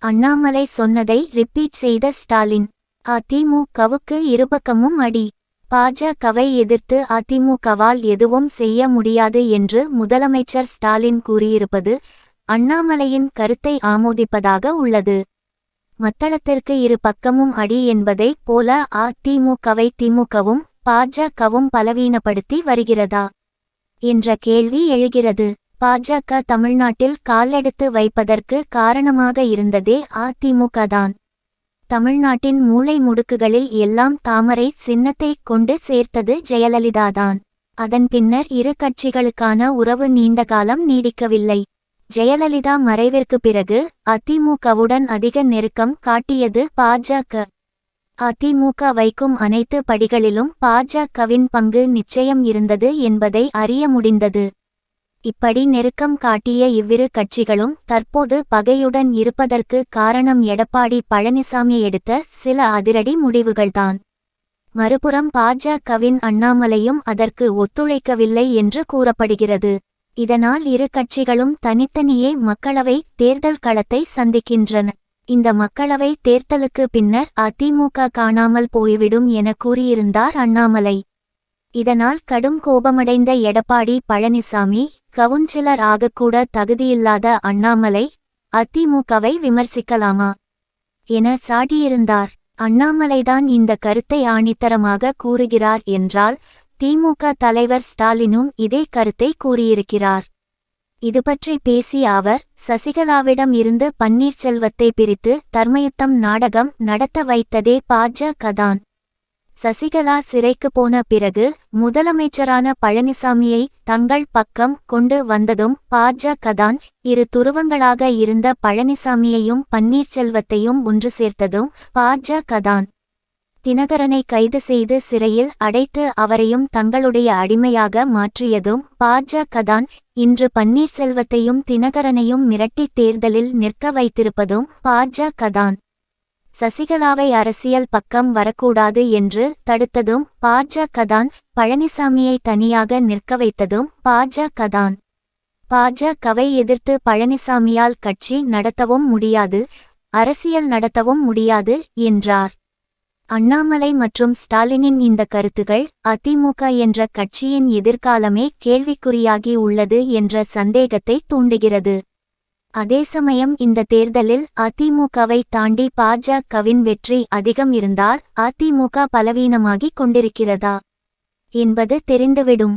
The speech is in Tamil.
அண்ணாமலை சொன்னதை ரிப்பீட் செய்த ஸ்டாலின். அதிமுகவுக்கு இருபக்கமும் அடி. பாஜகவை எதிர்த்து அதிமுகவால் எதுவும் செய்ய முடியாது என்று முதலமைச்சர் ஸ்டாலின் கூறியிருப்பது அண்ணாமலையின் கருத்தை ஆமோதிப்பதாக உள்ளது. மத்தளத்திற்கு இரு பக்கமும் அடி என்பதை போல அதிமுகவை திமுகவும் பாஜகவும் பலவீனப்படுத்தி வருகிறதா என்ற கேள்வி எழுகிறது. பாஜக தமிழ்நாட்டில் காலெடுத்து வைப்பதற்கு காரணமாக இருந்ததே அதிமுகதான். தமிழ்நாட்டின் மூலை முடுக்குகளில் எல்லாம் தாமரை சின்னத்தை கொண்டு சேர்த்தது ஜெயலலிதாதான். அதன் பின்னர் இரு கட்சிகளுக்கான உறவு நீண்ட காலம் நீடிக்கவில்லை. ஜெயலலிதா மறைவிற்கு பிறகு அதிமுகவுடன் அதிக நெருக்கம் காட்டியது பாஜக. அதிமுக வைக்கும் அனைத்து படிகளிலும் பாஜகவின் பங்கு நிச்சயம் இருந்தது என்பதை அறிய முடிந்தது. இப்படி நெருக்கம் காட்டிய இவ்விரு கட்சிகளும் தற்போது பகையுடன் இருப்பதற்கு காரணம் எடப்பாடி பழனிசாமி எடுத்த சில அதிரடி முடிவுகள்தான். மறுபுறம் பாஜகவின் அண்ணாமலையும் அதற்கு ஒத்துழைக்கவில்லை என்று கூறப்படுகிறது. இதனால் இரு கட்சிகளும் தனித்தனியே மக்களவை தேர்தல் களத்தை சந்திக்கின்றன. இந்த மக்களவை தேர்தலுக்கு பின்னர் அதிமுக காணாமல் போய்விடும் என கூறியிருந்தார் அண்ணாமலை. இதனால் கடும் கோபமடைந்த எடப்பாடி பழனிசாமி, கவுன்சிலர் ஆகக்கூட தகுதியில்லாத அண்ணாமலை அதிமுகவை விமர்சிக்கலாமா என சாடியிருந்தார். அண்ணாமலைதான் இந்த கருத்தை ஆணித்தரமாக கூறுகிறார் என்றால் திமுக தலைவர் ஸ்டாலினும் இதே கருத்தை கூறியிருக்கிறார். இதுபற்றி பேசிய அவர், சசிகலாவிடம் இருந்து பன்னீர்செல்வத்தை பிரித்து தர்மயுத்தம் நாடகம் நடத்த வைத்ததே பாஜகதான். சசிகலா சிறைக்கு போன பிறகு முதலமைச்சரான பழனிசாமியை தங்கள் பக்கம் கொண்டு வந்ததும் பாஜகதான். இரு துருவங்களாக இருந்த பழனிசாமியையும் பன்னீர்செல்வத்தையும் ஒன்று சேர்த்ததும் பாஜகதான். தினகரனை கைது செய்து சிறையில் அடைத்து அவரையும் தங்களுடைய அடிமையாக மாற்றியதும் பாஜகதான். இன்று பன்னீர்செல்வத்தையும் தினகரனையும் மிரட்டி தேர்தலில் நிற்க வைத்திருப்பதும் பாஜகதான். சசிகலாவை அரசியல் பக்கம் வரக்கூடாது என்று தடுத்ததும் பாஜகதான். பழனிசாமியை தனியாக நிற்க வைத்ததும் பாஜகதான். பாஜகவை எதிர்த்து பழனிசாமியால் கட்சி நடத்தவும் முடியாது, அரசியல் நடத்தவும் முடியாது என்றார். அண்ணாமலை மற்றும் ஸ்டாலினின் இந்த கருத்துகள் அதிமுக என்ற கட்சியின் எதிர்காலமே கேள்விக்குறியாகி உள்ளது என்ற சந்தேகத்தை தூண்டுகிறது. அதேசமயம் இந்த தேர்தலில் அதிமுகவை தாண்டி பாஜகவின் வெற்றி அதிகம் இருந்தால் அதிமுக பலவீனமாகிக் கொண்டிருக்கிறதா என்பது தெரிந்துவிடும்.